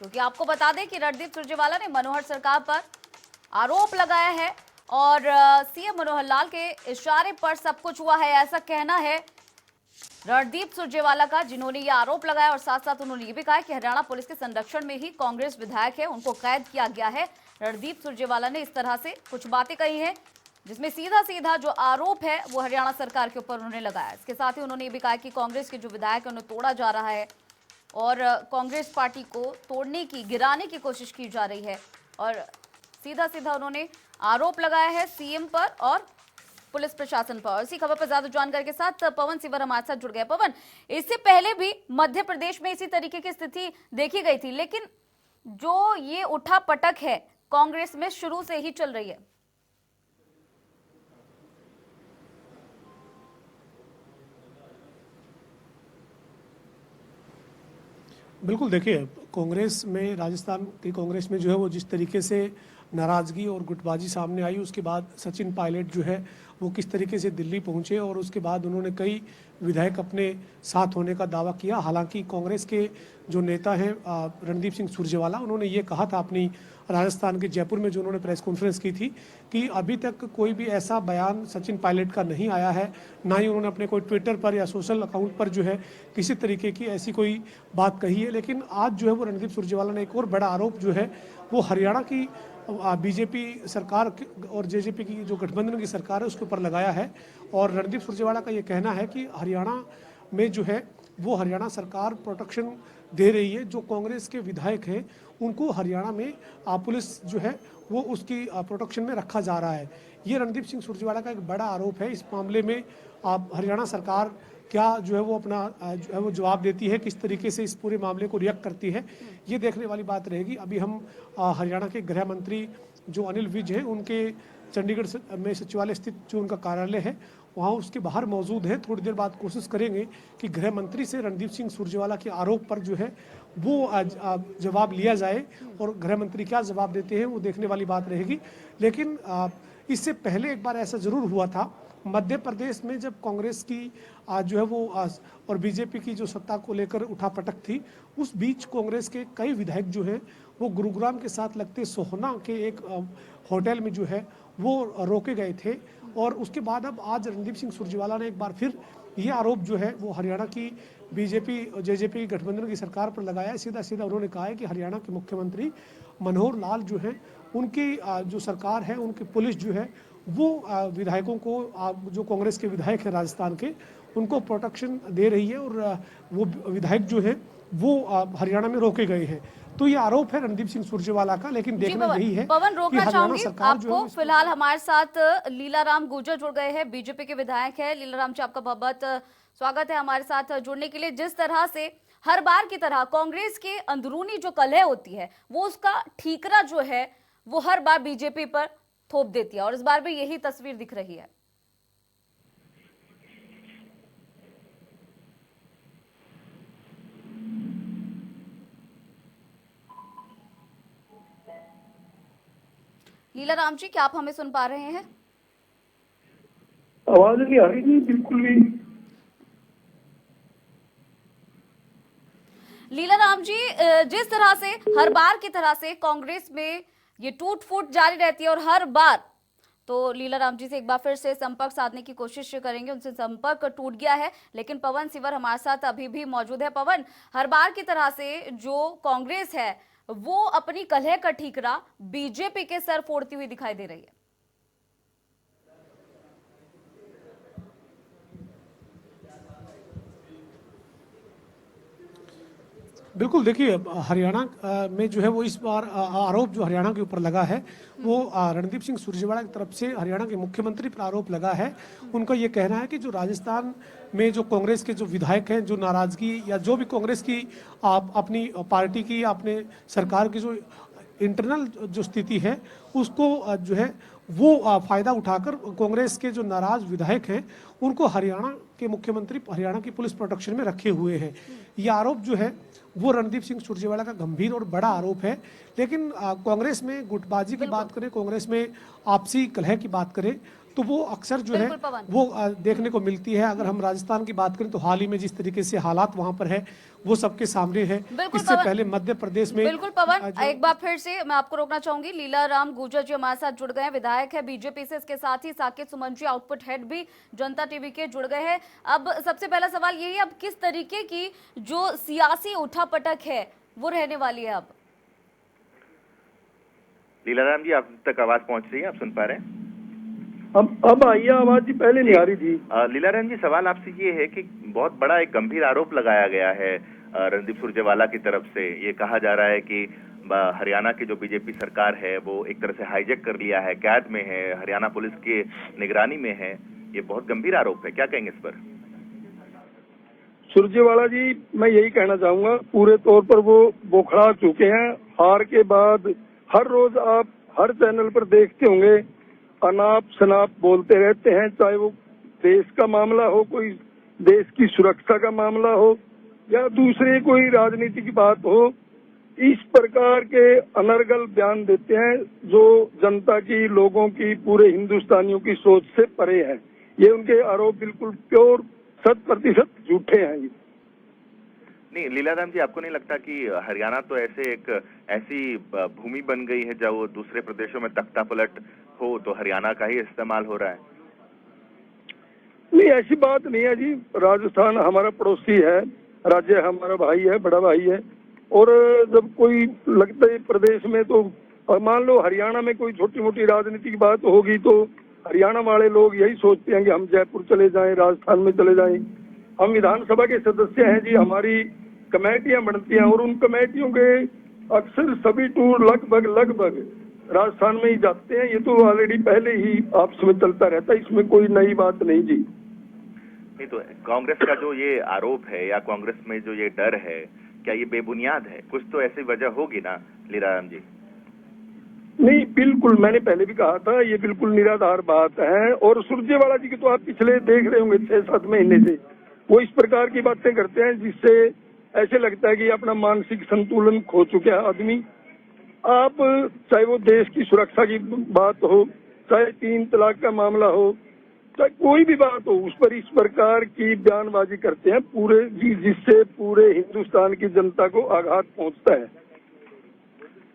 क्योंकि आपको बता दें कि रणदीप सुरजेवाला ने मनोहर सरकार पर आरोप लगाया है और सीएम मनोहर लाल के इशारे पर सब कुछ हुआ है, ऐसा कहना है रणदीप सुरजेवाला का, जिन्होंने ये आरोप लगाया। और साथ साथ उन्होंने ये भी कहा कि हरियाणा पुलिस के संरक्षण में ही कांग्रेस विधायक है, उनको कैद किया गया है। रणदीप सुरजेवाला ने इस तरह से कुछ बातें कही हैं जिसमें सीधा सीधा जो आरोप है वो हरियाणा सरकार के ऊपर उन्होंने लगाया। इसके साथ ही उन्होंने ये भी कहा कि कांग्रेस के जो विधायक है उन्हें तोड़ा जा रहा है और कांग्रेस पार्टी को तोड़ने की, गिराने की कोशिश की जा रही है। और सीधा सीधा उन्होंने आरोप लगाया है सीएम पर और पुलिस प्रशासन पर। इसी खबर पर ज्यादा जानकारी के साथ पवन सिवर हमारे साथ जुड़ गए। पवन, इससे पहले भी मध्य प्रदेश में इसी तरीके की स्थिति देखी गई थी, लेकिन जो ये उठा पटक है कांग्रेस में शुरू से ही चल रही है। बिल्कुल, देखिए कांग्रेस में, राजस्थान की कांग्रेस में जो है वो जिस तरीके से नाराज़गी और गुटबाजी सामने आई, उसके बाद सचिन पायलट जो है वो किस तरीके से दिल्ली पहुंचे और उसके बाद उन्होंने कई विधायक अपने साथ होने का दावा किया। हालांकि कांग्रेस के जो नेता हैं रणदीप सिंह सुरजेवाला, उन्होंने ये कहा था अपनी राजस्थान के जयपुर में जो उन्होंने प्रेस कॉन्फ्रेंस की थी कि अभी तक कोई भी ऐसा बयान सचिन पायलट का नहीं आया है, ना ही उन्होंने अपने कोई ट्विटर पर या सोशल अकाउंट पर जो है किसी तरीके की ऐसी कोई बात कही है। लेकिन आज जो है वो रणदीप सुरजेवाला ने एक और बड़ा आरोप जो है वो हरियाणा की बीजेपी सरकार और जेजेपी की जो गठबंधन की सरकार है उसके ऊपर लगाया है। और रणदीप सुरजेवाला का ये कहना है कि हरियाणा में जो है वो हरियाणा सरकार प्रोटेक्शन दे रही है, जो कांग्रेस के विधायक हैं उनको हरियाणा में पुलिस जो है वो उसकी प्रोटेक्शन में रखा जा रहा है। ये रणदीप सिंह सुरजेवाला का एक बड़ा आरोप है। इस मामले में हरियाणा सरकार क्या जो है वो अपना जो है वो जवाब देती है, किस तरीके से इस पूरे मामले को रिएक्ट करती है, ये देखने वाली बात रहेगी। अभी हम हरियाणा के गृह मंत्री जो अनिल विज हैं उनके चंडीगढ़ में सचिवालय स्थित जो उनका कार्यालय है वहाँ उसके बाहर मौजूद है। थोड़ी देर बाद कोशिश करेंगे कि गृह मंत्री से रणदीप सिंह सुरजेवाला के आरोप पर जो है वो जवाब लिया जाए और गृह मंत्री क्या जवाब देते हैं वो देखने वाली बात रहेगी। लेकिन इससे पहले एक बार ऐसा जरूर हुआ था मध्य प्रदेश में, जब कांग्रेस की जो है वो और बीजेपी की जो सत्ता को लेकर उठापटक थी, उस बीच कांग्रेस के कई विधायक जो हैं वो गुरुग्राम के साथ लगते सोहना के एक होटल में जो है वो रोके गए थे। और उसके बाद अब आज रणदीप सिंह सुरजेवाला ने एक बार फिर ये आरोप जो है वो हरियाणा की बीजेपी और जेजेपी गठबंधन की सरकार पर लगाया है। सीधा सीधा उन्होंने कहा है कि हरियाणा के मुख्यमंत्री मनोहर लाल जो है उनकी जो सरकार है, उनकी पुलिस जो है वो विधायकों को, जो कांग्रेस के विधायक हैं राजस्थान के, उनको प्रोटेक्शन दे रही है और वो विधायक जो है वो हरियाणा में रोके गए हैं। तो ये आरोप है रणदीप सिंह सुरजेवाला का। लेकिन देखना यही है पवन, रोकना चाहूंगी आपको। फिलहाल हमारे साथ लीलाराम गुर्जर जुड़ गए हैं, बीजेपी के विधायक है। लीलाराम जी, आपका बहुत बहुत स्वागत है हमारे साथ जुड़ने के लिए। जिस तरह से हर बार की तरह कांग्रेस के अंदरूनी जो कलह होती है वो उसका ठीकरा जो है वो हर बार बीजेपी पर थोप देती है और इस बार भी यही तस्वीर दिख रही है। लीलाराम जी, क्या आप हमें सुन पा रहे हैं? आवाज नहीं आ रही? बिल्कुल भी। लीलाराम जी, जिस तरह से हर बार की तरह से कांग्रेस में ये टूट फूट जारी रहती है और हर बार, तो लीलाराम जी से एक बार फिर से संपर्क साधने की कोशिश करेंगे। उनसे संपर्क टूट गया है, लेकिन पवन सिवर हमारे साथ अभी भी मौजूद है। पवन, हर बार की तरह से जो कांग्रेस है वो अपनी कलह का ठीकरा बीजेपी के सर फोड़ती हुई दिखाई दे रही है। बिल्कुल, देखिए हरियाणा में जो है वो इस बार आरोप जो हरियाणा के ऊपर लगा है वो रणदीप सिंह सुरजेवाला की तरफ से हरियाणा के मुख्यमंत्री पर आरोप लगा है। उनका ये कहना है कि जो राजस्थान में जो कांग्रेस के जो विधायक हैं, जो नाराजगी या जो भी कांग्रेस की अपनी पार्टी की, अपने सरकार की जो इंटरनल जो स्थिति है उसको जो है वो फायदा उठाकर कांग्रेस के जो नाराज विधायक हैं उनको हरियाणा के मुख्यमंत्री हरियाणा की पुलिस प्रोटेक्शन में रखे हुए हैं। ये आरोप जो है वो रणदीप सिंह सुरजेवाला का गंभीर और बड़ा आरोप है। लेकिन कांग्रेस में गुटबाजी की बात करें, कांग्रेस में आपसी कलह की बात करें, तो वो अक्सर जो है बिल्कुल पवन। वो देखने को मिलती है। अगर हम राजस्थान की बात करें तो हाल ही में जिस तरीके से हालात वहां पर है वो सबके सामने है। बिल्कुल इससे पवन। पहले मध्य प्रदेश में बिल्कुल पवन, जो एक बार फिर से मैं आपको रोकना चाहूंगी। लीला राम गुर्जर जी हमारे साथ जुड़ गए हैं, विधायक है बीजेपी से। इसके साथ ही साकेत सुमन जी आउटपुट हेड भी जनता टीवी के जुड़ गए हैं। अब सबसे पहला सवाल यही है, अब किस तरीके की जो सियासी उठापटक है वो रहने वाली है? अब लीलाराम जी, आप तक आवाज पहुंच रही है? आप सुन पा रहे हैं? अब आई है आवाज जी, पहले नहीं आ रही थी। लीलाराम जी, सवाल आपसे ये है कि बहुत बड़ा एक गंभीर आरोप लगाया गया है रणदीप सुरजेवाला की तरफ से। ये कहा जा रहा है कि हरियाणा की जो बीजेपी सरकार है वो एक तरह से हाईजैक कर लिया है, कैद में है, हरियाणा पुलिस की निगरानी में है। ये बहुत गंभीर आरोप है, क्या कहेंगे इस पर? सुरजेवाला जी, मैं यही कहना चाहूंगा, पूरे तौर पर वो बौखला चुके हैं। हार के बाद हर रोज आप हर चैनल पर देखते होंगे, अनाप शनाप बोलते रहते हैं, चाहे वो देश का मामला हो, कोई देश की सुरक्षा का मामला हो या दूसरे कोई राजनीति की बात हो। इस प्रकार के अनर्गल बयान देते हैं जो जनता की, लोगों की, पूरे हिंदुस्तानियों की सोच से परे है। ये उनके आरोप बिल्कुल प्योर 100% झूठे हैं। नहीं लीलाराम जी, आपको नहीं लगता कि हरियाणा तो ऐसी भूमि बन गई है जब वो दूसरे प्रदेशों में तख्ता पलट हो तो हरियाणा का ही इस्तेमाल हो रहा है? नहीं, ऐसी बात नहीं है जी। राजस्थान हमारा पड़ोसी है, राज्य हमारा भाई है, बड़ा भाई है। और जब कोई लगता है प्रदेश में, तो मान लो हरियाणा में कोई छोटी मोटी राजनीति की बात होगी तो हरियाणा वाले लोग यही सोचते हैं कि हम जयपुर चले जाएं, राजस्थान में चले जाएं। हम विधानसभा के सदस्य हैं जी, हमारी कमेटियां बनती हैं और उन कमेटियों के अक्सर सभी टूर लगभग राजस्थान में ही जाते हैं। ये तो ऑलरेडी पहले ही आपस में चलता रहता है, इसमें कोई नई बात नहीं जी। नहीं तो कांग्रेस का जो ये आरोप है या कांग्रेस में जो ये डर है, क्या ये बेबुनियाद है? कुछ तो ऐसी वजह होगी ना लीलाराम जी? नहीं, बिल्कुल, मैंने पहले भी कहा था, ये बिल्कुल निराधार बात है। और सुरजेवाला जी की तो आप पिछले देख रहे होंगे 6-7 महीने से वो इस प्रकार की बातें करते हैं जिससे ऐसे लगता है कि अपना मानसिक संतुलन खो चुका है आदमी। आप चाहे वो देश की सुरक्षा की बात हो, चाहे 3 तलाक का मामला हो, चाहे कोई भी बात हो, उस पर इस प्रकार की बयानबाजी करते हैं पूरे जिससे पूरे हिंदुस्तान की जनता को आघात पहुंचता है।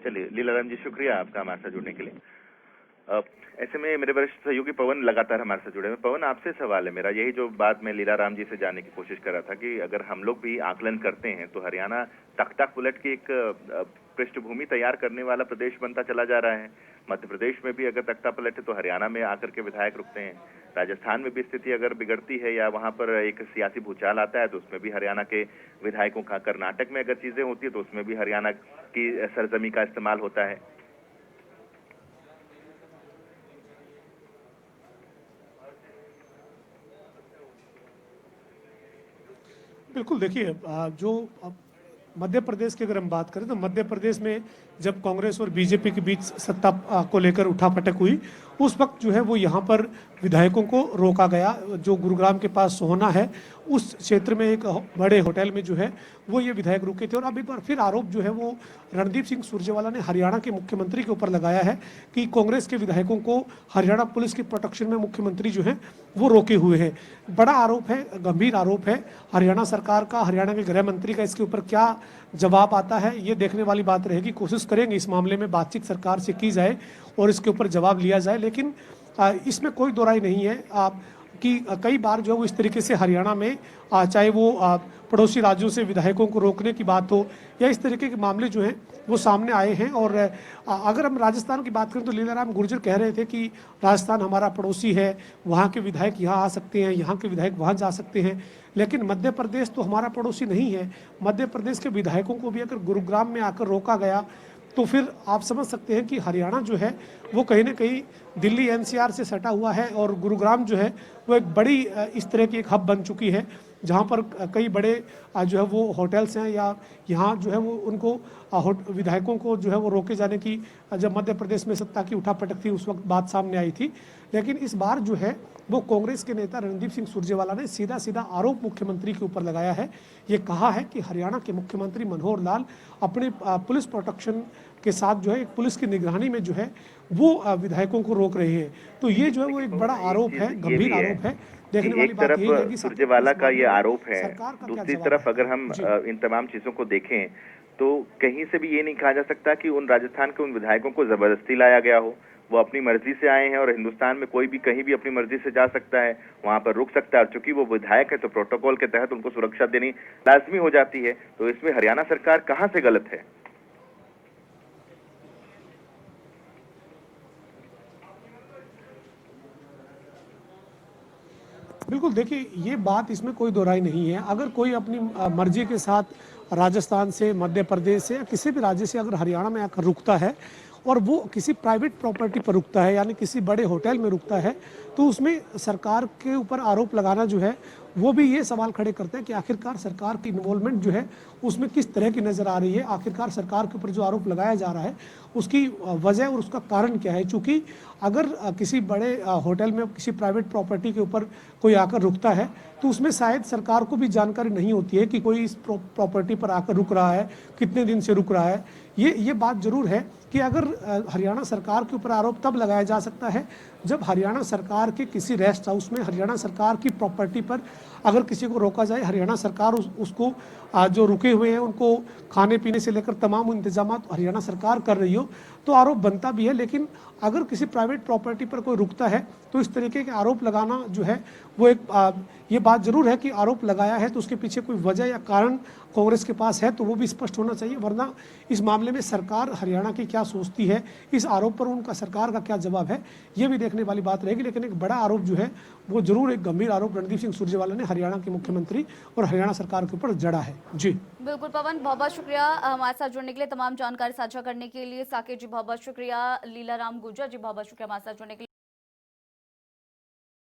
चलिए लीलाराम जी, शुक्रिया आपका हमारे साथ जुड़ने के लिए। ऐसे में मेरे वरिष्ठ सहयोगी पवन लगातार हमारे साथ जुड़े हैं। पवन, आपसे सवाल है मेरा, यही जो बात मैं लीलाराम जी से जानने की कोशिश कर रहा था कि अगर हम लोग भी आकलन करते हैं तो हरियाणा तख्ता पलट की एक पृष्ठभूमि तैयार करने वाला प्रदेश बनता चला जा रहा है। मध्य प्रदेश में भी अगर तख्ता पलट है तो हरियाणा में आकर के विधायक रुकते हैं। राजस्थान में भी स्थिति अगर बिगड़ती है या वहां पर एक सियासी भूचाल आता है तो उसमें भी हरियाणा के विधायकों का, कर्नाटक में अगर चीजें होती है तो उसमें भी हरियाणा की सरजमी का इस्तेमाल होता है। बिल्कुल, देखिए जो मध्य प्रदेश की अगर हम बात करें तो मध्य प्रदेश में जब कांग्रेस और बीजेपी के बीच सत्ता को लेकर उठापटक हुई, उस वक्त जो है वो यहाँ पर विधायकों को रोका गया। जो गुरुग्राम के पास सोहना है उस क्षेत्र में एक बड़े होटल में जो है वो ये विधायक रुके थे। और अब एक बार फिर आरोप जो है वो रणदीप सिंह सुरजेवाला ने हरियाणा के मुख्यमंत्री के ऊपर लगाया है कि कांग्रेस के विधायकों को हरियाणा पुलिस की प्रोटेक्शन में मुख्यमंत्री जो है वो रोके हुए हैं। बड़ा आरोप है, गंभीर आरोप है हरियाणा सरकार का, हरियाणा के गृह मंत्री का। इसके ऊपर क्या जवाब आता है ये देखने वाली बात रहेगी। कोशिश करेंगे इस मामले में बातचीत सरकार से की जाए और इसके ऊपर जवाब लिया जाए। लेकिन इसमें कोई दो राय नहीं है कि कई बार जो है वो इस तरीके से हरियाणा में चाहे वो पड़ोसी राज्यों से विधायकों को रोकने की बात हो या इस तरीके के मामले जो हैं वो सामने आए हैं। और अगर हम राजस्थान की बात करें तो लीलाराम गुर्जर कह रहे थे कि राजस्थान हमारा पड़ोसी है, वहाँ के विधायक यहाँ आ सकते हैं, यहाँ के विधायक वहाँ जा सकते हैं। लेकिन मध्य प्रदेश तो हमारा पड़ोसी नहीं है। मध्य प्रदेश के विधायकों को भी अगर गुरुग्राम में आकर रोका गया तो फिर आप समझ सकते हैं कि हरियाणा जो है वो कहीं ना कहीं दिल्ली एनसीआर से सटा हुआ है और गुरुग्राम जो है वो एक बड़ी इस तरह की एक हब बन चुकी है जहाँ पर कई बड़े जो है वो होटल्स हैं या यहाँ जो है वो उनको विधायकों को जो है वो रोके जाने की जब मध्य प्रदेश में सत्ता की उठापटक थी उस वक्त बात सामने आई थी। लेकिन इस बार जो है वो कांग्रेस के नेता रणदीप सिंह सुरजेवाला ने सीधा सीधा आरोप मुख्यमंत्री के ऊपर लगाया है। ये कहा है कि हरियाणा के मुख्यमंत्री मनोहर लाल अपने पुलिस प्रोटेक्शन के साथ जो है एक पुलिस की निगरानी में जो है वो विधायकों को रोक रहे हैं। तो ये जो है वो एक बड़ा आरोप है, गंभीर आरोप है। देखने वाली एक बात तरफ यही है कि सुरजेवाला का ये आरोप है, सरकार का क्या दूसरी जवाब तरफ है? अगर हम इन तमाम चीजों को देखें तो कहीं से भी ये नहीं कहा जा सकता कि उन राजस्थान के उन विधायकों को जबरदस्ती लाया गया हो। वो अपनी मर्जी से आए हैं और हिंदुस्तान में कोई भी कहीं भी अपनी मर्जी से जा सकता है, वहां पर रुक सकता है। और चूंकि वो विधायक है तो प्रोटोकॉल के तहत उनको सुरक्षा देनी लाजमी हो जाती है। तो इसमें हरियाणा सरकार कहां से गलत है? बिल्कुल, देखिए ये बात, इसमें कोई दो राय नहीं है। अगर कोई अपनी मर्जी के साथ राजस्थान से, मध्य प्रदेश से या किसी भी राज्य से अगर हरियाणा में आकर रुकता है और वो किसी प्राइवेट प्रॉपर्टी पर रुकता है, यानी किसी बड़े होटल में रुकता है, तो उसमें सरकार के ऊपर आरोप लगाना जो है वो भी ये सवाल खड़े करते हैं कि आखिरकार सरकार की इन्वॉल्वमेंट जो है उसमें किस तरह की नज़र आ रही है। आखिरकार सरकार के ऊपर जो आरोप लगाया जा रहा है उसकी वजह और उसका कारण क्या है। चूँकि अगर किसी बड़े होटल में किसी प्राइवेट प्रॉपर्टी के ऊपर कोई आकर रुकता है तो उसमें शायद सरकार को भी जानकारी नहीं होती है कि कोई इस प्रॉपर्टी पर आकर रुक रहा है, कितने दिन से रुक रहा है। ये बात जरूर है कि अगर हरियाणा सरकार के ऊपर आरोप तब लगाया जा सकता है जब हरियाणा सरकार के किसी रेस्ट हाउस में हरियाणा सरकार की प्रॉपर्टी पर अगर किसी को रोका जाए, हरियाणा सरकार उसको जो रुके हुए हैं उनको खाने पीने से लेकर तमाम इंतजाम हरियाणा सरकार कर रही हो, तो आरोप बनता भी है। लेकिन अगर किसी प्राइवेट प्रॉपर्टी पर कोई रुकता है तो इस तरीके के आरोप लगाना जो है वो एक ये बात जरूर है कि आरोप लगाया है तो उसके पीछे कोई वजह या कारण कांग्रेस के पास है तो वो भी स्पष्ट होना चाहिए। वरना इस मामले में सरकार हरियाणा की क्या सोचती है, इस आरोप पर उनका सरकार का क्या जवाब है, ये भी देखने वाली बात रहेगी। लेकिन एक बड़ा आरोप जो है वो जरूर, एक गंभीर आरोप रणदीप सिंह सुरजेवाला ने हरियाणा के मुख्यमंत्री और हरियाणा सरकार के ऊपर जड़ा है। जी बिल्कुल पवन, बहुत बहुत शुक्रिया हमारे साथ जुड़ने के लिए, तमाम जानकारी साझा करने के लिए। साकेत जी बहुत बहुत शुक्रिया, लीला राम गुर्जर जी बहुत बहुत शुक्रिया हमारे साथ जुड़ने के लिए।